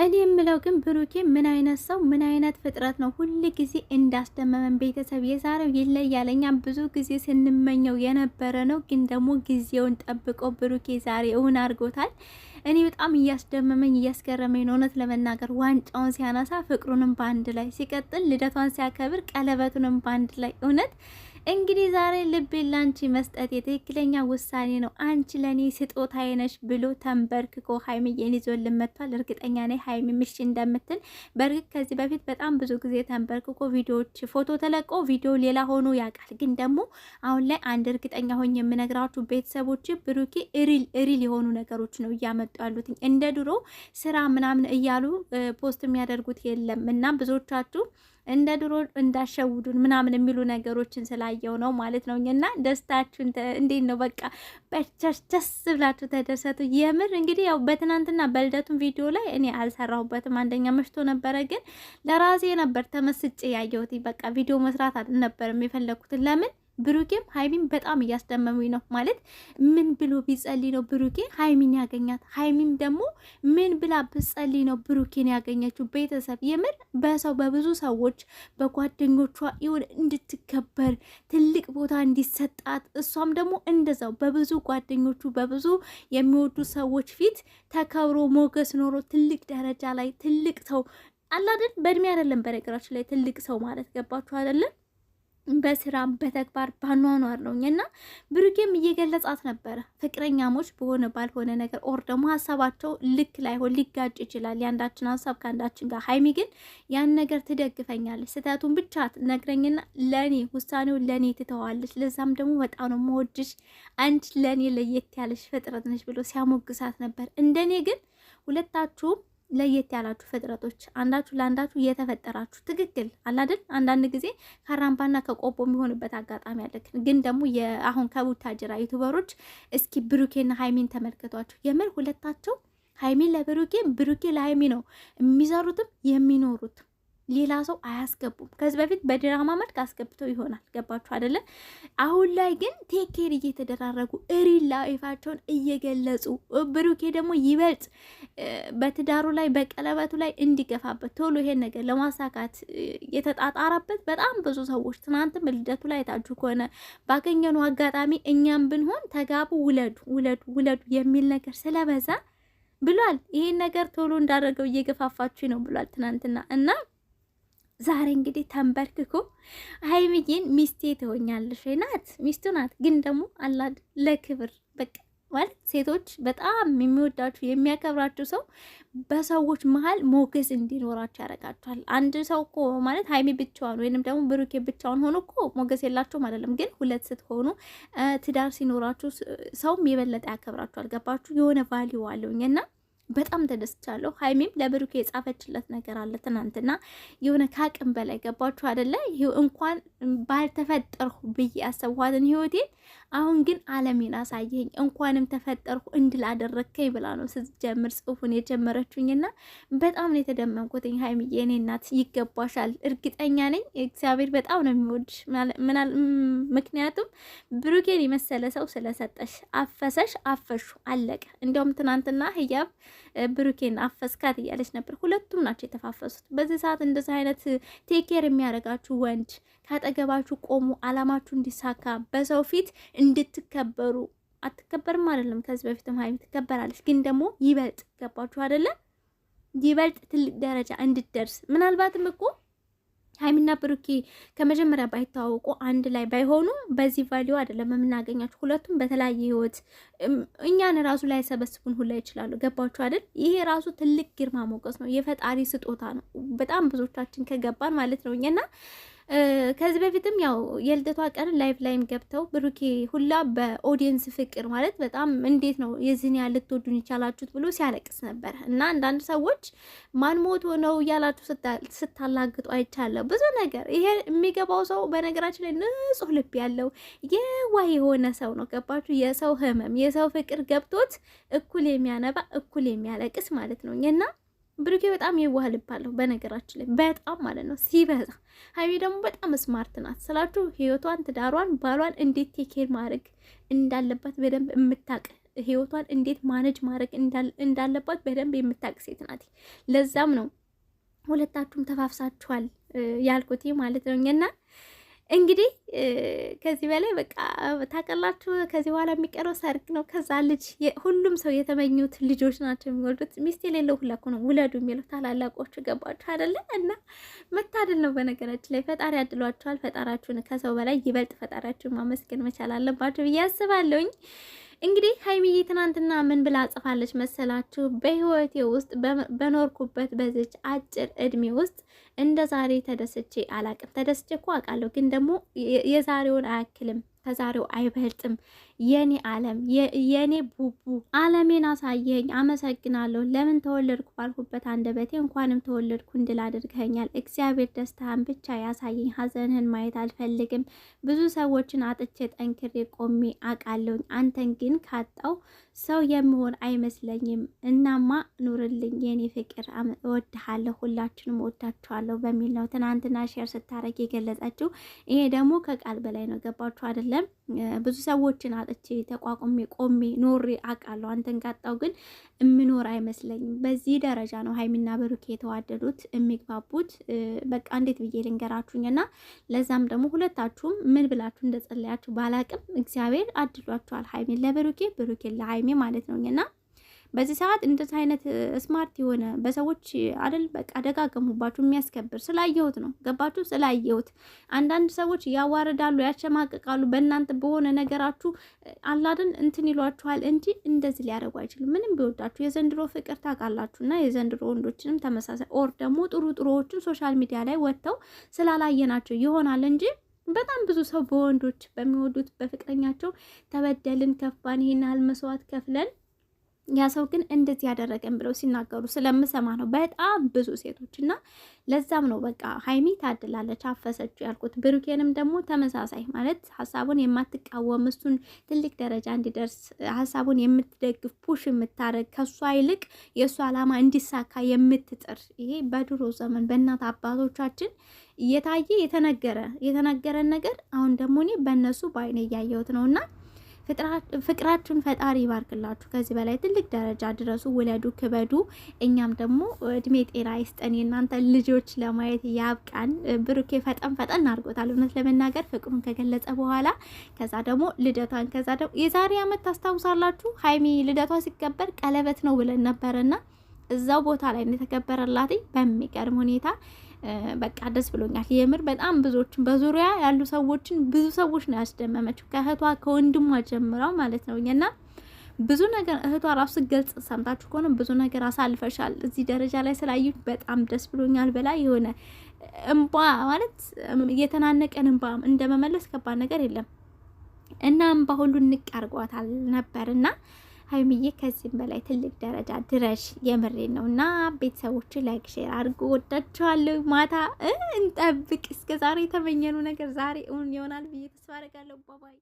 እኔ የምለው ግን ብሩኬ ምን አይነት ሰው ምን አይነት ፍጥረት ነው? ሁል ጊዜ እንዳስደመመን ቤተሰብ የዛሬው ይለያል። እኛም ብዙ ጊዜ ስንመኘው የነበረ ነው፣ ግን ደግሞ ጊዜውን ጠብቆ ብሩኬ ዛሬ እውን አድርጎታል። እኔ በጣም እያስደመመኝ እያስገረመኝ ነው እውነት ለመናገር ዋንጫውን ሲያነሳ ፍቅሩንም በአንድ ላይ ሲቀጥል ልደቷን ሲያከብር ቀለበቱንም በአንድ ላይ እውነት እንግዲህ ዛሬ ልቤን ላንቺ መስጠት የትክክለኛ ውሳኔ ነው፣ አንቺ ለኔ ስጦታዬ ነሽ ብሎ ተንበርክኮ ሀይሚዬን ይዞልን መጥቷል። እርግጠኛ ነኝ ሀይሚ ምሽ እንደምትል። በእርግጥ ከዚህ በፊት በጣም ብዙ ጊዜ ተንበርክኮ ቪዲዮዎች ፎቶ ተለቆ ቪዲዮ ሌላ ሆኖ ያውቃል። ግን ደግሞ አሁን ላይ አንድ እርግጠኛ ሆኜ የምነግራችሁ ቤተሰቦች ብሩኬ ሪል የሆኑ ነገሮች ነው እያመጡ ያሉት። እንደ ድሮ ስራ ምናምን እያሉ ፖስት የሚያደርጉት የለም እና ብዙዎቻችሁ እንደ ድሮ እንዳሸውዱን ምናምን የሚሉ ነገሮችን ስላየው ነው ማለት ነው። እና ደስታችሁን እንዴት ነው? በቃ በቸስ ብላችሁ ተደሰቱ። የምር እንግዲህ ያው በትናንትና በልደቱን ቪዲዮ ላይ እኔ አልሰራሁበትም፣ አንደኛ መሽቶ ነበረ። ግን ለራሴ ነበር ተመስጬ ያየሁት። በቃ ቪዲዮ መስራት አልነበረም የፈለኩትን። ለምን ብሩኬም ሀይሚን በጣም እያስደመሙኝ ነው። ማለት ምን ብሎ ቢጸልይ ነው ብሩኬ ሀይሚን ያገኛት? ሀይሚም ደግሞ ምን ብላ ብጸልይ ነው ብሩኬን ያገኘችው? ቤተሰብ የምር በሰው በብዙ ሰዎች በጓደኞቿ ይሁን እንድትከበር ትልቅ ቦታ እንዲሰጣት፣ እሷም ደግሞ እንደዛው በብዙ ጓደኞቹ በብዙ የሚወዱ ሰዎች ፊት ተከብሮ ሞገስ ኖሮ ትልቅ ደረጃ ላይ ትልቅ ሰው አላደን። በእድሜ አይደለም በነገራችን ላይ ትልቅ ሰው ማለት ገባችሁ አይደለም? በስራ በተግባር ባኗኗር ነው። እና ብሩኬም እየገለጻት ነበረ ፍቅረኛሞች በሆነ ባልሆነ ነገር ኦር ደግሞ ሀሳባቸው ልክ ላይሆን ሊጋጭ ይችላል፣ የአንዳችን ሀሳብ ከአንዳችን ጋር። ሀይሚ ግን ያን ነገር ትደግፈኛለች፣ ስህተቱን ብቻ ነግረኝና ለእኔ ውሳኔውን ለእኔ ትተዋለች። ለዛም ደግሞ በጣም ነው መወድሽ፣ አንቺ ለእኔ ለየት ያለሽ ፍጥረት ነች ብሎ ሲያሞግሳት ነበር። እንደኔ ግን ሁለታችሁም ለየት ያላችሁ ፍጥረቶች አንዳችሁ ለአንዳችሁ እየተፈጠራችሁ ትክክል አላደል። አንዳንድ ጊዜ ከራምባና ከቆቦ የሚሆንበት አጋጣሚ አለ። ግን ደግሞ አሁን ከቡታጅራ ዩቱበሮች እስኪ ብሩኬና ሀይሚን ተመልከቷቸው። የምር ሁለታቸው ሀይሚን ለብሩኬ ብሩኬ ለሀይሚ ነው የሚሰሩትም የሚኖሩት። ሌላ ሰው አያስገቡም። ከዚህ በፊት በድራማ መልክ አስገብተው ይሆናል። ገባችሁ አይደለ? አሁን ላይ ግን ቴኬር እየተደራረጉ ሪል ላይፋቸውን እየገለጹ ብሩኬ ደግሞ ይበልጥ በትዳሩ ላይ በቀለበቱ ላይ እንዲገፋበት ቶሎ ይሄን ነገር ለማሳካት የተጣጣረበት በጣም ብዙ ሰዎች ትናንትም ልደቱ ላይ ታችሁ ከሆነ ባገኘኑ አጋጣሚ እኛም ብንሆን ተጋቡ፣ ውለዱ የሚል ነገር ስለበዛ ብሏል። ይሄን ነገር ቶሎ እንዳደረገው እየገፋፋችሁ ነው ብሏል ትናንትና እና ዛሬ እንግዲህ ተንበርክኮ ሀይሚዬን ሚስቴ ትሆኛለሽ ናት፣ ሚስቱ ናት። ግን ደግሞ አላድ ለክብር በቃ ማለት ሴቶች በጣም የሚወዳችሁ የሚያከብራችሁ ሰው በሰዎች መሀል ሞገስ እንዲኖራችሁ ያደርጋችኋል። አንድ ሰው እኮ ማለት ሀይሚ ብቻዋን ወይንም ደግሞ ብሩኬ ብቻውን ሆኖ እኮ ሞገስ የላቸውም አይደለም። ግን ሁለት ስትሆኑ ትዳር ሲኖራችሁ ሰውም የበለጠ ያከብራችኋል። ገባችሁ? የሆነ ቫሊዩ አለውኝ እና በጣም ተደስቻለሁ። ሀይሚም ለብሩኬ የጻፈችለት ነገር አለ ትናንትና የሆነ ካቅም በላይ ገባችሁ አይደለ? እንኳን ባልተፈጠርሁ ብዬ ያሰብኋትን ህይወቴን አሁን ግን ዓለሜን አሳየኝ፣ እንኳንም ተፈጠርሁ እንድል አደረከኝ ብላ ነው ስትጀምር ጽሁፉን የጀመረችኝና በጣም ነው የተደመምኩትኝ። ሀይሚዬ የኔ እናት ይገባሻል፣ እርግጠኛ ነኝ እግዚአብሔር በጣም ነው የሚወድሽ። ምክንያቱም ብሩኬን የመሰለ ሰው ስለሰጠሽ አፈሰሽ፣ አፈሹ፣ አለቀ። እንዲያውም ትናንትና ህያብ ብሩኬን አፈስካት እያለች ነበር። ሁለቱም ናቸው የተፋፈሱት። በዚህ ሰዓት እንደዚህ አይነት ቴኬር የሚያደርጋችሁ ወንድ ካጠገባችሁ ቆሙ፣ አላማችሁ እንዲሳካ በሰው ፊት እንድትከበሩ። አትከበርም አይደለም፣ ከዚህ በፊትም ሀይሚ ትከበራለች። ግን ደግሞ ይበልጥ ገባችሁ አይደለም? ይበልጥ ትልቅ ደረጃ እንድትደርስ ምናልባትም እኮ ሀይሚና ብሩኬ ከመጀመሪያ ባይተዋወቁ አንድ ላይ ባይሆኑ በዚህ ቫሊዩ አይደለም የምናገኛቸው። ሁለቱም በተለያየ ህይወት እኛን ራሱ ላይ ሰበስቡን ሁላ ይችላሉ። ገባችሁ አይደል? ይሄ ራሱ ትልቅ ግርማ ሞገስ ነው፣ የፈጣሪ ስጦታ ነው። በጣም ብዙዎቻችን ከገባን ማለት ነው እና ከዚህ በፊትም ያው የልደቷ ቀን ላይቭ ላይም ገብተው ብሩኬ ሁላ በኦዲየንስ ፍቅር ማለት በጣም እንዴት ነው የዚህን ያህል ልትወዱን ይቻላችሁት ብሎ ሲያለቅስ ነበር። እና አንዳንድ ሰዎች ማን ሞቶ ነው እያላችሁ ስታላግጡ አይቻለሁ ብዙ ነገር። ይሄ የሚገባው ሰው በነገራችን ላይ ንጹህ ልብ ያለው የዋህ የሆነ ሰው ነው። ገባችሁ? የሰው ህመም የሰው ፍቅር ገብቶት እኩል የሚያነባ እኩል የሚያለቅስ ማለት ነው እና ብሩኬ በጣም የዋህ ልብ አለው በነገራችን ላይ በጣም ማለት ነው ሲበዛ። ሀይሚ ደግሞ በጣም ስማርት ናት ስላችሁ ህይወቷን፣ ትዳሯን፣ ባሏን እንዴት ቴኬር ማድረግ እንዳለባት በደንብ የምታውቅ ህይወቷን እንዴት ማነጅ ማድረግ እንዳለባት በደንብ የምታውቅ ሴት ናት። ለዛም ነው ሁለታችሁም ተፋፍሳችኋል ያልኩት ማለት ነው። እና እንግዲህ ከዚህ በላይ በቃ ታውቃላችሁ፣ ከዚህ በኋላ የሚቀረው ሰርግ ነው። ከዛ ልጅ ሁሉም ሰው የተመኙት ልጆች ናቸው የሚወልዱት። ሚስት የሌለው ሁላ እኮ ነው ውለዱ የሚለው ታላላቆቹ። ገባችሁ አይደለ? እና መታደል ነው። በነገራችን ላይ ፈጣሪ አድሏችኋል። ፈጣራችሁን ከሰው በላይ ይበልጥ ፈጣሪያችሁን ማመስገን መቻል አለባችሁ ብዬ አስባለሁኝ። እንግዲህ ሀይሚዬ ትናንትና ምን ብላ ጽፋለች መሰላችሁ? በህይወቴ ውስጥ በኖርኩበት በዚች አጭር እድሜ ውስጥ እንደ ዛሬ ተደስቼ አላቅም። ተደስቼ እኮ አውቃለሁ፣ ግን ደግሞ የዛሬውን አያክልም፣ ከዛሬው አይበልጥም። የኔ ዓለም የኔ ቡቡ ዓለሜን አሳየኝ። አመሰግናለሁ። ለምን ተወለድኩ ባልኩበት አንደበቴ እንኳንም ተወለድኩ እንድል አድርገኛል። እግዚአብሔር ደስታህን ብቻ ያሳየኝ፣ ሀዘንህን ማየት አልፈልግም። ብዙ ሰዎችን አጥቼ ጠንክሬ ቆሜ አውቃለሁኝ። አንተን ግን ካጣው ሰው የምሆን አይመስለኝም። እናማ ኑርልኝ የኔ ፍቅር፣ እወድሃለሁ፣ ሁላችንም እወዳችኋለሁ በሚል ነው ትናንትና ሼር ስታረግ የገለጸችው። ይሄ ደግሞ ከቃል በላይ ነው። ገባችሁ አይደለም? ብዙ ሰዎችን አጥቼ ተቋቁሜ ቆሜ ኖሬ አውቃለሁ። አንተን ካጣው ግን እምኖር አይመስለኝም። በዚህ ደረጃ ነው ሀይሚና ብሩኬ የተዋደዱት የሚግባቡት። በቃ እንዴት ብዬ ልንገራችሁኝና ለዛም ደግሞ ሁለታችሁም ምን ብላችሁ እንደጸለያችሁ ባላቅም እግዚአብሔር አድሏችኋል። ሀይሚን ለብሩኬ፣ ብሩኬን ለሀይሚ ማለት ነውና በዚህ ሰዓት እንደዚህ አይነት ስማርት የሆነ በሰዎች አይደል በቃ ደጋገሙባችሁ የሚያስከብር ስላየሁት ነው። ገባችሁ? ስላየሁት አንዳንድ ሰዎች ያዋርዳሉ፣ ያሸማቅቃሉ። በእናንተ በሆነ ነገራችሁ አላድን እንትን ይሏችኋል እንጂ እንደዚህ ሊያደርጉ አይችሉም። ምንም ቢወዳችሁ የዘንድሮ ፍቅር ታውቃላችሁና የዘንድሮ ወንዶችንም ተመሳሳይ ኦር ደግሞ ጥሩዎችን ሶሻል ሚዲያ ላይ ወጥተው ስላላየናቸው ይሆናል እንጂ በጣም ብዙ ሰው በወንዶች በሚወዱት በፍቅረኛቸው ተበደልን፣ ከፋን፣ ይሄን ያህል መስዋዕት ከፍለን ያ ሰው ግን እንደዚህ ያደረገን ብለው ሲናገሩ ስለምሰማ ነው በጣም ብዙ ሴቶች። እና ለዛም ነው በቃ ሀይሚ ታድላለች አፈሰችው ያልኩት። ብሩኬንም ደግሞ ተመሳሳይ ማለት ሀሳቡን የማትቃወም እሱን ትልቅ ደረጃ እንዲደርስ ሀሳቡን የምትደግፍ ፑሽ የምታደርግ ከሷ ይልቅ የእሱ ዓላማ እንዲሳካ የምትጥር ይሄ በድሮ ዘመን በእናት አባቶቻችን እየታየ የተነገረን ነገር አሁን ደግሞ እኔ በእነሱ በአይኔ እያየሁት ነውና ፍቅራችሁን ፈጣሪ ይባርክላችሁ። ከዚህ በላይ ትልቅ ደረጃ ድረሱ፣ ውለዱ፣ ክበዱ። እኛም ደግሞ እድሜ ጤና ይስጠን፣ የእናንተ ልጆች ለማየት ያብቃን። ብሩኬ ፈጠን አድርጎታል እውነት ለመናገር ፍቅሩን ከገለጸ በኋላ። ከዛ ደግሞ ልደቷን ከዛ ደግሞ የዛሬ ዓመት ታስታውሳላችሁ ሀይሚ ልደቷ ሲከበር ቀለበት ነው ብለን ነበረና እዛው ቦታ ላይ ነው የተከበረላት በሚገርም ሁኔታ። በቃ ደስ ብሎኛል የምር በጣም ብዙዎችን በዙሪያ ያሉ ሰዎችን ብዙ ሰዎች ነው ያስደመመችው ከእህቷ ከወንድሟ ጀምራው ማለት ነው። እና ብዙ ነገር እህቷ ራሱ ገልጽ ሰምታችሁ ከሆነ ብዙ ነገር አሳልፈሻል እዚህ ደረጃ ላይ ስላዩት በጣም ደስ ብሎኛል። በላይ የሆነ እንባ ማለት እየተናነቀን እንባ እንደመመለስ ከባድ ነገር የለም እና እንባ ሁሉ ንቅ አርጓታል ነበርና ሀይሚዬ ከዚህም በላይ ትልቅ ደረጃ ድረሽ የምሬን ነው። እና ቤተሰቦች ላይክ ሼር አድርጉ። ወዳችኋለሁ። ማታ እንጠብቅ። እስከ ዛሬ የተመኘኑ ነገር ዛሬ እውን ይሆናል ብዬ ተስፋ አደርጋለሁ። ባባይ